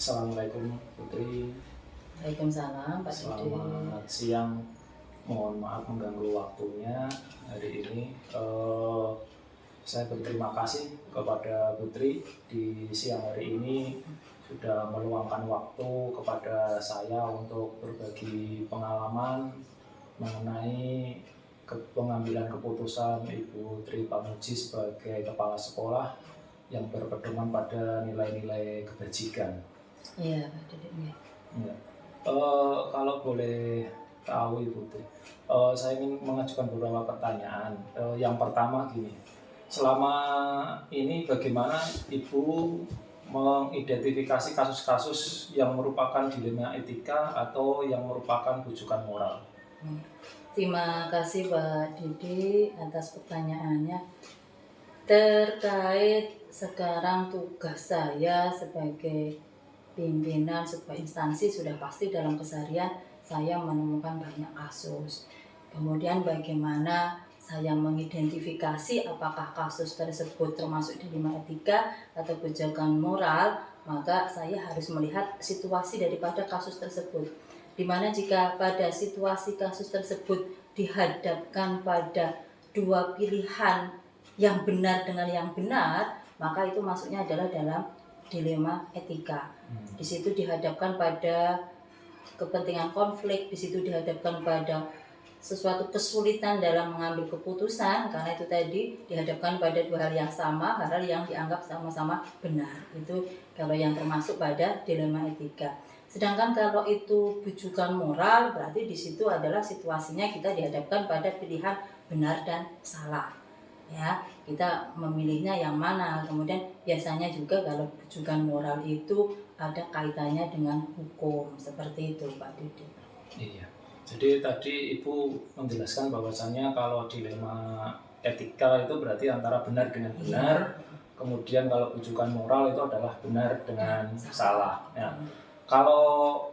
Assalamualaikum Putri. Waalaikumsalam Pak Dede. Selamat siang. Mohon maaf mengganggu waktunya hari ini. Saya berterima kasih kepada Putri di siang hari ini sudah meluangkan waktu kepada saya untuk berbagi pengalaman mengenai pengambilan keputusan Ibu Tri Pamuji sebagai kepala sekolah yang berpedoman pada nilai-nilai kebajikan. Iya Pak Dede. Ya. Kalau boleh tahu Ibu Tri, saya ingin mengajukan beberapa pertanyaan. Yang pertama gini, selama ini bagaimana Ibu mengidentifikasi kasus-kasus yang merupakan dilema etika atau yang merupakan bujukan moral? Terima kasih Pak Dede atas pertanyaannya. Terkait sekarang tugas saya sebagai pimpinan sebuah instansi, sudah pasti dalam keseharian saya menemukan banyak kasus. Kemudian bagaimana saya mengidentifikasi apakah kasus tersebut termasuk dilema etika atau bujukan moral, maka saya harus melihat situasi daripada kasus tersebut. Dimana jika pada situasi kasus tersebut dihadapkan pada dua pilihan yang benar dengan yang benar, maka itu masuknya adalah dalam dilema etika. Di situ dihadapkan pada kepentingan konflik, di situ dihadapkan pada sesuatu kesulitan dalam mengambil keputusan, karena itu tadi dihadapkan pada dua hal yang sama, hal-hal yang dianggap sama-sama benar. Itu kalau yang termasuk pada dilema etika. Sedangkan kalau itu bujukan moral, berarti di situ adalah situasinya kita dihadapkan pada pilihan benar dan salah. Ya, kita memilihnya yang mana. Kemudian biasanya juga kalau bujukan moral itu ada kaitannya dengan hukum, seperti itu Pak Dede. Iya. Jadi tadi Ibu menjelaskan bahwasannya kalau dilema etika itu berarti antara benar dengan benar. Iya. Kemudian kalau bujukan moral itu adalah benar dengan salah. Ya. Kalau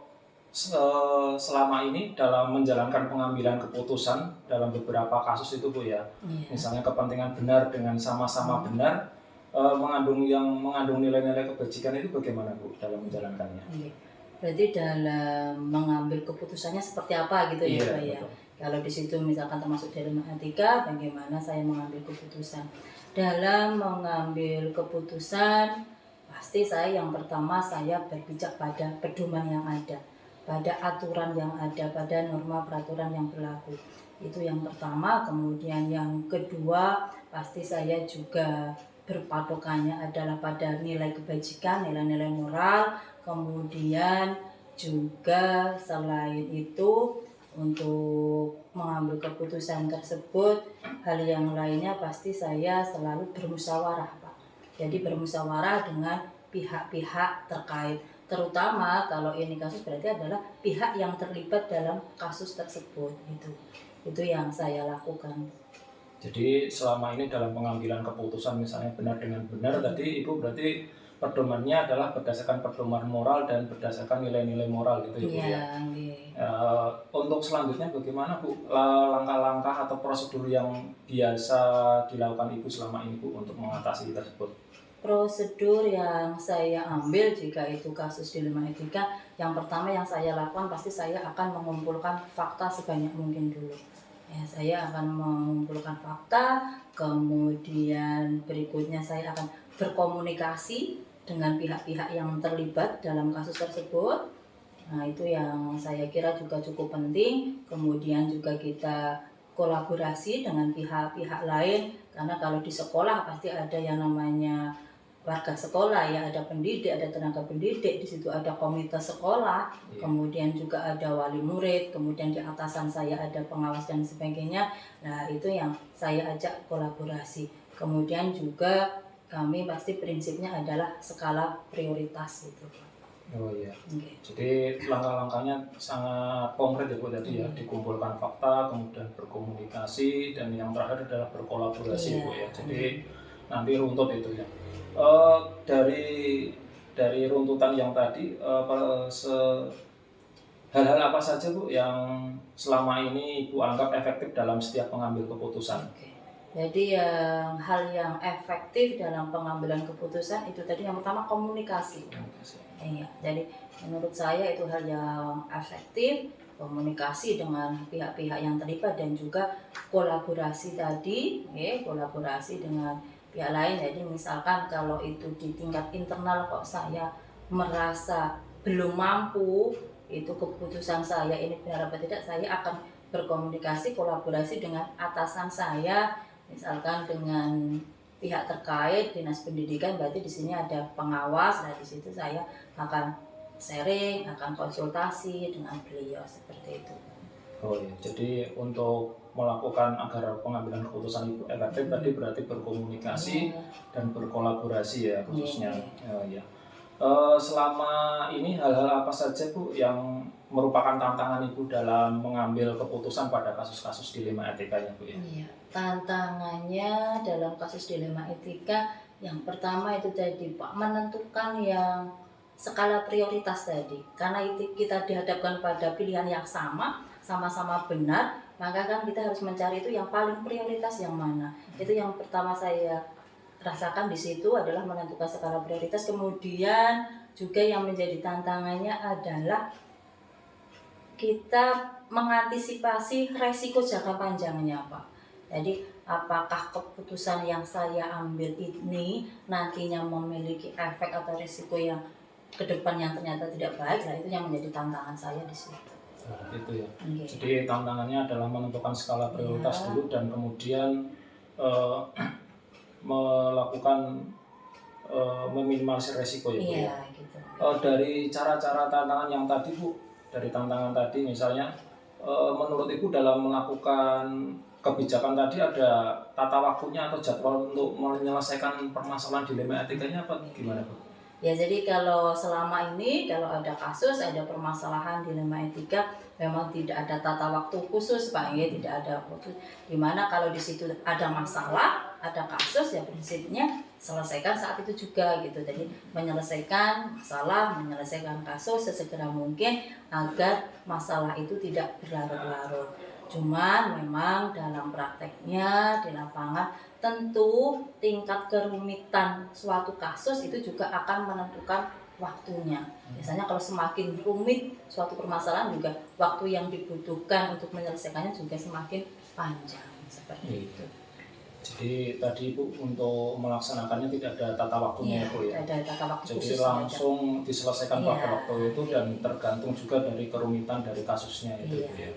selama ini dalam menjalankan pengambilan keputusan dalam beberapa kasus itu Bu ya, misalnya kepentingan benar dengan sama-sama benar, mengandung nilai-nilai kebajikan itu bagaimana Bu dalam menjalankannya? Berarti dalam mengambil keputusannya seperti apa gitu ya Pak ya? Kalau di situ misalkan termasuk dilema etika, bagaimana saya mengambil keputusan? Dalam mengambil keputusan, pasti saya yang pertama saya berpijak pada pedoman yang ada, pada aturan yang ada, pada norma peraturan yang berlaku. Itu yang pertama. Kemudian yang kedua, pasti saya juga berpatokannya adalah pada nilai kebajikan, nilai-nilai moral. Kemudian juga selain itu, untuk mengambil keputusan tersebut, hal yang lainnya pasti saya selalu bermusyawarah Pak. Jadi bermusyawarah dengan pihak-pihak terkait, terutama kalau ini kasus berarti adalah pihak yang terlibat dalam kasus tersebut. Itu yang saya lakukan. Jadi selama ini dalam pengambilan keputusan misalnya benar dengan benar, tadi Ibu berarti pedomannya adalah berdasarkan pedoman moral dan berdasarkan nilai-nilai moral gitu Ibu ya. Untuk selanjutnya bagaimana Bu langkah-langkah atau prosedur yang biasa dilakukan Ibu selama ini Bu untuk mengatasi tersebut? Prosedur yang saya ambil jika itu kasus dilema etika, yang pertama yang saya lakukan pasti saya akan mengumpulkan fakta sebanyak mungkin dulu. Ya, saya akan mengumpulkan fakta, kemudian berikutnya saya akan berkomunikasi dengan pihak-pihak yang terlibat dalam kasus tersebut. Nah, itu yang saya kira juga cukup penting. Kemudian juga kita kolaborasi dengan pihak-pihak lain, karena kalau di sekolah pasti ada yang namanya warga sekolah ya, ada pendidik, ada tenaga pendidik, di situ ada komite sekolah, kemudian juga ada wali murid, kemudian di atasan saya ada pengawas dan sebagainya. Nah, itu yang saya ajak kolaborasi. Kemudian juga kami pasti prinsipnya adalah skala prioritas gitu. Oh iya. Jadi langkah-langkahnya sangat konkret ya Bu tadi ya, dikumpulkan fakta, kemudian berkomunikasi, dan yang terakhir adalah berkolaborasi Bu ya. Jadi nanti runtut itu ya. Dari runtutan yang tadi, hal-hal apa saja Bu yang selama ini Ibu anggap efektif dalam setiap mengambil keputusan? Jadi hal yang efektif dalam pengambilan keputusan itu tadi yang pertama komunikasi. Iya, jadi menurut saya itu hal yang efektif, komunikasi dengan pihak-pihak yang terlibat dan juga kolaborasi tadi, ya, kolaborasi dengan pihak lain. Jadi misalkan kalau itu di tingkat internal kok saya merasa belum mampu, itu keputusan saya ini benar apa tidak, saya akan berkomunikasi, kolaborasi dengan atasan saya, misalkan dengan pihak terkait dinas pendidikan, berarti di sini ada pengawas. Nah di situ saya akan sharing, akan konsultasi dengan beliau seperti itu. Oh ya, jadi untuk melakukan agar pengambilan keputusan itu efektif tadi berarti berkomunikasi dan berkolaborasi ya khususnya. Ya. Selama ini hal-hal apa saja Bu yang merupakan tantangan Ibu dalam mengambil keputusan pada kasus-kasus dilema etikanya Bu ya? Iya, tantangannya dalam kasus dilema etika yang pertama itu tadi Pak, menentukan yang skala prioritas tadi. Karena itu kita dihadapkan pada pilihan yang sama-sama benar, maka kan kita harus mencari itu yang paling prioritas yang mana. Itu yang pertama saya rasakan di situ adalah menentukan skala prioritas. Kemudian juga yang menjadi tantangannya adalah kita mengantisipasi resiko jangka panjangnya Pak. Jadi apakah keputusan yang saya ambil ini nantinya memiliki efek atau resiko yang ke depan yang ternyata tidak baik, nah itu yang menjadi tantangan saya di situ. Itu ya. Okay. Jadi tantangannya adalah menentukan skala prioritas dulu dan kemudian melakukan meminimalisir resiko ya Bu ya. Gitu. Dari cara-cara tantangan yang tadi Bu, dari tantangan tadi misalnya menurut Ibu dalam melakukan kebijakan tadi ada tata waktunya atau jadwal untuk menyelesaikan permasalahan dilema etikanya apa gimana Bu? Ya jadi kalau selama ini kalau ada kasus, ada permasalahan dilema etika, memang tidak ada tata waktu khusus Pak, ya tidak ada khusus. Dimana kalau di situ ada masalah, ada kasus, ya prinsipnya selesaikan saat itu juga gitu. Jadi menyelesaikan masalah, menyelesaikan kasus sesegera mungkin agar masalah itu tidak berlarut-larut. Cuman memang dalam prakteknya di lapangan tentu tingkat kerumitan suatu kasus itu juga akan menentukan waktunya. Biasanya kalau semakin rumit suatu permasalahan juga waktu yang dibutuhkan untuk menyelesaikannya juga semakin panjang seperti itu. Jadi tadi Bu untuk melaksanakannya tidak ada tata waktunya ya Bu ya? Ada tata waktu jadi khusus langsung aja diselesaikan pada waktu itu dan tergantung juga dari kerumitan dari kasusnya itu Bu ya?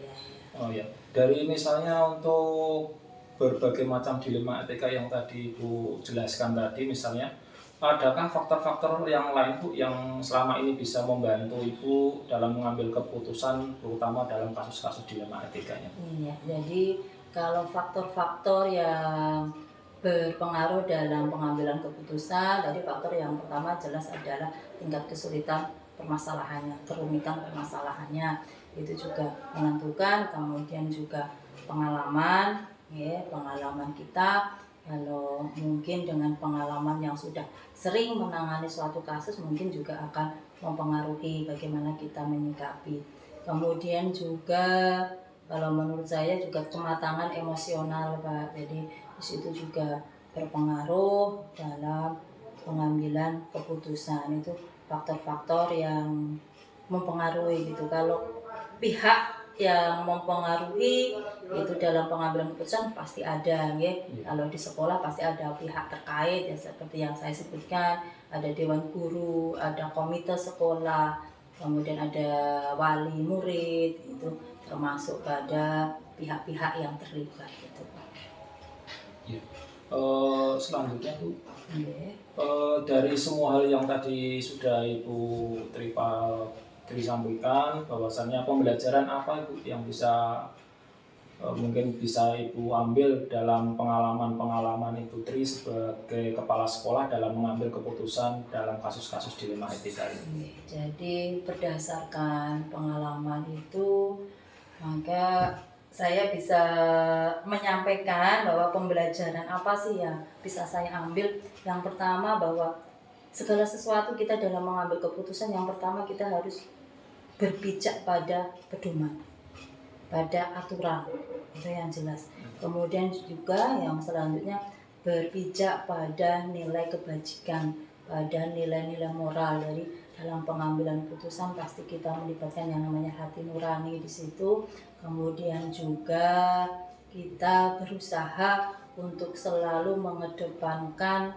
Oh ya, dari misalnya untuk berbagai macam dilema etika yang tadi Ibu jelaskan tadi misalnya, adakah faktor-faktor yang lain Bu yang selama ini bisa membantu Ibu dalam mengambil keputusan terutama dalam kasus-kasus dilema etikanya? Iya, jadi kalau faktor-faktor yang berpengaruh dalam pengambilan keputusan, dari faktor yang pertama jelas adalah tingkat kesulitan permasalahannya, kerumitan permasalahannya itu juga menentukan, kemudian juga pengalaman, ya pengalaman kita. Kalau mungkin dengan pengalaman yang sudah sering menangani suatu kasus mungkin juga akan mempengaruhi bagaimana kita menyikapi. Kemudian juga kalau menurut saya juga kematangan emosional Pak, jadi di situ juga berpengaruh dalam pengambilan keputusan. Itu faktor-faktor yang mempengaruhi gitu. Kalau pihak yang mempengaruhi itu dalam pengambilan keputusan pasti ada ya. Kalau di sekolah pasti ada pihak terkait ya, seperti yang saya sebutkan, ada dewan guru, ada komite sekolah, kemudian ada wali murid, itu termasuk pada pihak-pihak yang terlibat gitu Pak. Ya. Selanjutnya Bu, dari semua hal yang tadi sudah Ibu Tri sampaikan, bahwasannya pembelajaran apa Ibu yang bisa mungkin bisa Ibu ambil dalam pengalaman Ibu Tri sebagai kepala sekolah dalam mengambil keputusan dalam kasus-kasus dilema etika ini? Jadi berdasarkan pengalaman itu, maka saya bisa menyampaikan bahwa pembelajaran apa sih yang bisa saya ambil. Yang pertama bahwa segala sesuatu kita dalam mengambil keputusan, yang pertama kita harus berpijak pada pedoman, pada aturan. itu yang jelas. Kemudian juga yang selanjutnya berpijak pada nilai kebajikan, pada nilai-nilai moral. Dari dalam pengambilan putusan pasti kita melibatkan yang namanya hati nurani di situ. Kemudian juga kita berusaha untuk selalu mengedepankan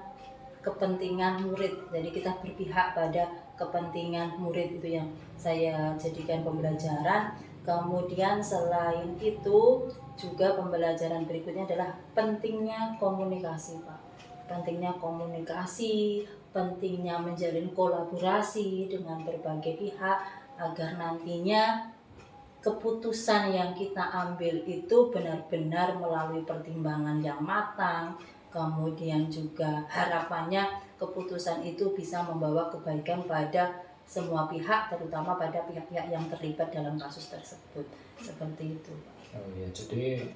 kepentingan murid. Jadi kita berpihak pada kepentingan murid, itu yang saya jadikan pembelajaran. Kemudian selain itu juga pembelajaran berikutnya adalah pentingnya komunikasi, Pak. Pentingnya komunikasi, pentingnya menjalin kolaborasi dengan berbagai pihak agar nantinya keputusan yang kita ambil itu benar-benar melalui pertimbangan yang matang. Kemudian juga harapannya keputusan itu bisa membawa kebaikan pada semua pihak, terutama pada pihak-pihak yang terlibat dalam kasus tersebut. Seperti itu. Oh ya, jadi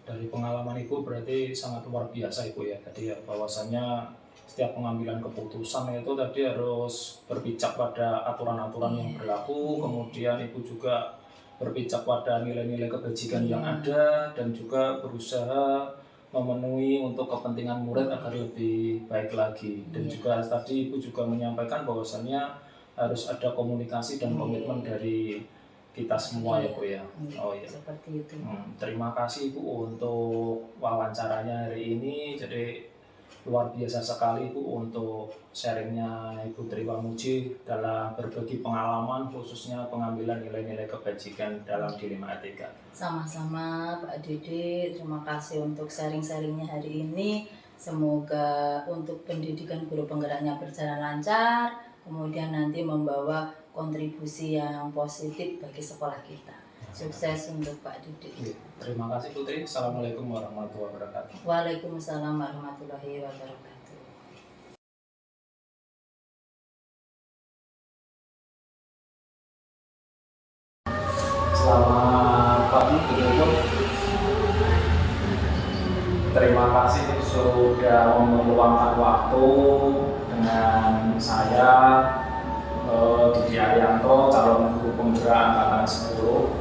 dari pengalaman Ibu berarti sangat luar biasa Ibu ya. Tadi ya bahwasannya setiap pengambilan keputusan itu tadi harus berpijak pada aturan-aturan yang berlaku, kemudian Ibu juga berpijak pada nilai-nilai kebajikan yang ada, dan juga berusaha memenuhi untuk kepentingan murid agar lebih baik lagi. Dan juga tadi Ibu juga menyampaikan bahwasannya harus ada komunikasi dan komitmen dari kita semua ya Bu ya. Oh ya. Seperti itu. Terima kasih Bu untuk wawancaranya hari ini. Jadi luar biasa sekali Bu untuk sharingnya Ibu Tri Pamuji dalam berbagi pengalaman, khususnya pengambilan nilai-nilai kebajikan dalam dilema etika. Sama-sama Pak Dede, terima kasih untuk sharing-sharingnya hari ini. Semoga untuk pendidikan guru penggeraknya berjalan lancar, kemudian nanti membawa kontribusi yang positif bagi sekolah kita. Sukses untuk Pak Dede. Terima kasih Putri. Assalamualaikum warahmatullahi wabarakatuh. Waalaikumsalam warahmatullahi wabarakatuh. Selamat pagi Bu. Terima kasih sudah meluangkan waktu dengan saya, Didi Arianto, calon guru penggerak angkatan 10.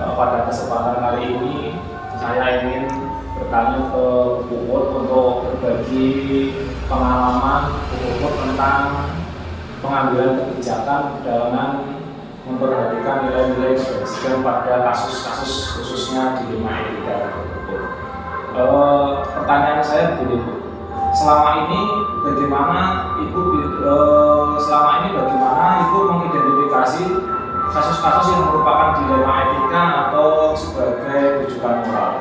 Pada kesempatan kali ini saya ingin bertanya ke Bu Puput untuk berbagi pengalaman Bu Puput tentang pengambilan kebijakan dengan memperhatikan nilai-nilai kebajikan pada kasus-kasus khususnya dilema etika. Pertanyaan saya begini Bu, selama ini bagaimana Ibu mengidentifikasi kasus-kasus yang merupakan dilema etika atau sebagai rujukan moral?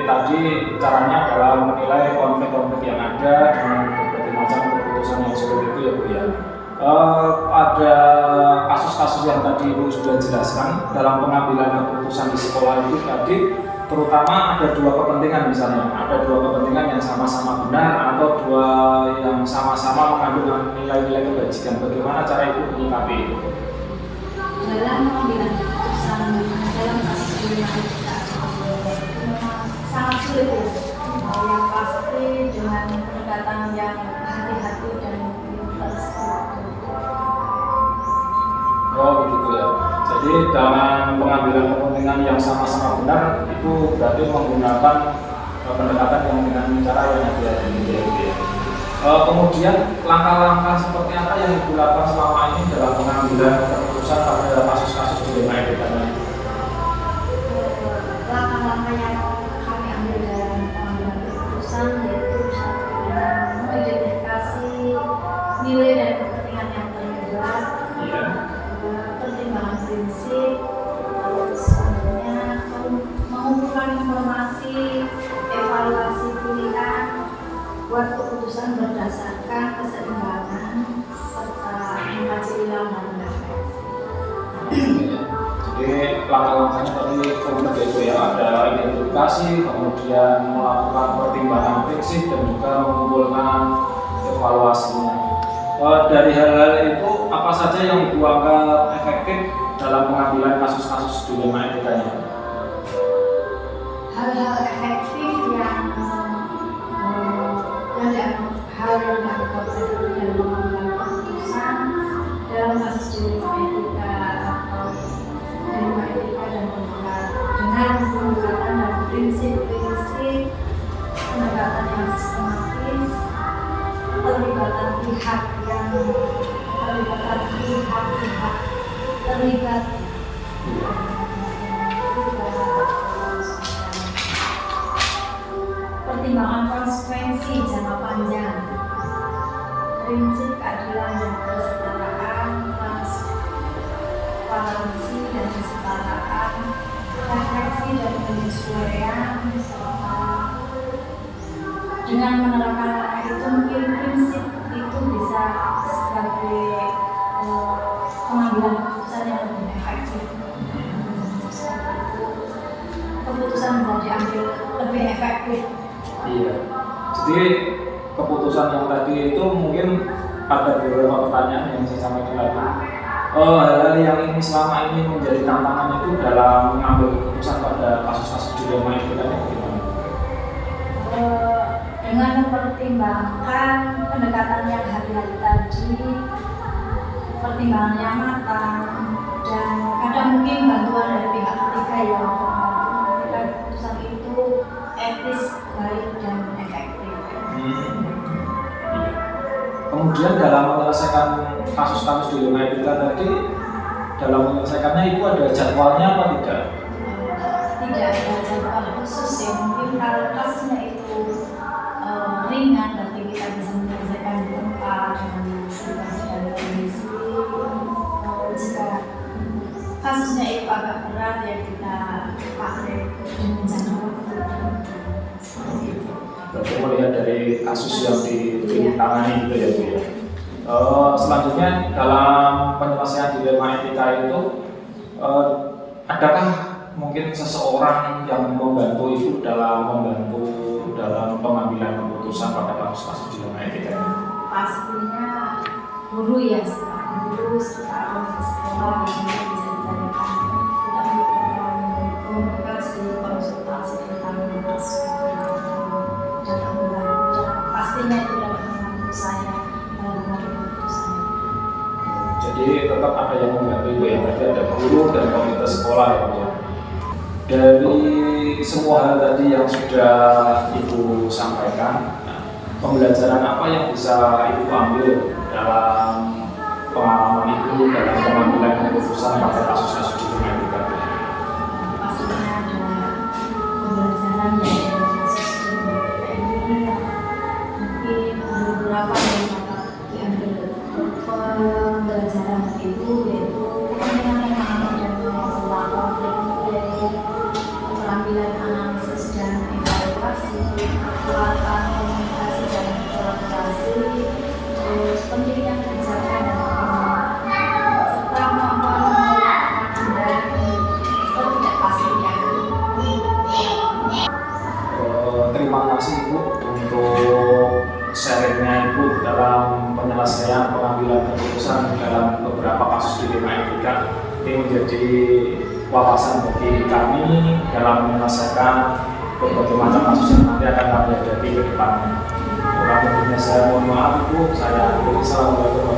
Tadi caranya adalah menilai konflik-konflik yang ada dengan berbagai macam keputusan yang sulit itu ya Bu ya. Ada kasus-kasus yang tadi Ibu sudah jelaskan dalam pengambilan keputusan di sekolah itu tadi, terutama ada dua kepentingan, misalnya ada dua kepentingan yang sama-sama benar atau dua yang sama-sama mengandung nilai-nilai kebajikan. Bagaimana cara Ibu menyikapi itu? Dalam pengambilan keputusan dalam kasus dilema etika sangat sulit ya. Yang pasti dengan pendekatan yang hati-hati dan terstruktur. Oh begitu ya. Jadi dalam pengambilan kepentingan yang sama-sama benar itu berarti menggunakan pendekatan yang dengan cara yang hati-hati gitu ya. Kemudian langkah-langkah seperti apa yang dilakukan selama ini dalam pengambilan keputusan pada kasus-kasus dilema etika? Langkah-langkah yang kami ambil dalam pengambilan keputusan yaitu satu dengan mengidentifikasi nilai dan prinsip, terus selanjutnya mengumpulkan informasi, evaluasi pilihan, buat keputusan berdasarkan keseimbangan serta mengkaji ulang dan refleksi. Jadi langkah-langkahnya tadi konkret itu ya, ada identifikasi, kemudian melakukan pertimbangan prinsip dan juga mengumpulkan evaluasinya. Dari hal-hal itu apa saja yang Ibu anggap efektif dalam pengambilan kasus-kasus dilema etikanya? Hal-hal efektif yang dianggap efektif dalam pengambilan keputusan dalam kasus dilema etika atau dilema etika dan moral dengan pendekatan dan prinsip-prinsip, pendekatan yang sistematis, terlibat pertimbangan konsekuensi jangka panjang, prinsip keadilan dan kesetaraan, transparansi dan kesetaraan, refleksi dan penyesuaian, serta dengan menerapkan itu mungkin prinsip itu bisa sebagai pengambilan keputusan yang lebih efektif. Keputusan bisa diambil lebih efektif. Iya. Jadi keputusan yang tadi itu mungkin ada beberapa pertanyaan yang saya sampaikan lagi. Hal-hal yang ini selama ini menjadi tantangan itu dalam mengambil keputusan pada kasus-kasus dilema itu tadi bagaimana? Dengan mempertimbangkan pendekatan yang hari-hari tadi, pertimbangan yang matang, dan kadang mungkin bantuan dari pihak ketiga yang membuat keputusan itu etis, baik, dan efektif. Kemudian dalam menyelesaikan kasus-kasus dilema etika tadi, dalam menyelesaikannya itu ada jadwalnya apa tidak? Tidak ada jadwal khusus ya, mungkin kalau kasusnya itu ringan, berarti kita bisa menyelesaikan di tempat dengan situasi dan kondisi. Jika kasusnya itu agak berat ya kita pakai dengan jangka waktu. Berarti melihat dari kasus yang ditangani gitu ya Bu ya. Selanjutnya dalam penyelesaian dilema etika itu adakah mungkin seseorang yang membantu Ibu dalam pengambilan keputusan pada kasus-kasus dilema etika ini? Pastinya guru ya, guru serta orang sekolah yang bisa ditanyakan kita komunikasi, konsultasi tentang kasus dan pastinya itu dalam membantu saya dalam mengambil keputusan. Jadi tetap ada yang membantu Ibu ya, berarti ada guru dan komunitas sekolah ya Bu ya. Dari semua hal tadi yang sudah Ibu sampaikan, pembelajaran apa yang bisa Ibu ambil dalam pengalaman Ibu dalam pengambilan keputusan pada kasus-kasus dilema etika? Pastinya ada pembelajaran yang dari kasus dilema etika ini, mungkin ada beberapa yang dapat diambil pembelajaran itu, yaitu kepentingan pemahaman dan mengelola konflik, yaitu pengambilan analisis dan evaluasi, kekuatan komunikasi dan kolaborasi, terus pentingnya kebijakan dan pertimbangan, serta kemampuan menghindari ketidakpastian. Terima kasih Ibu untuk sharingnya Ibu dalam penyelesaian pengambilan keputusan dalam beberapa kasus dilema etika. Ini menjadi wawasan bagi kami dalam menyelesaikan berbagai macam kasus yang nanti akan kami hadapi ke depannya. Kurang lebihnya saya mohon maaf Ibu. Saya Assalamualaikum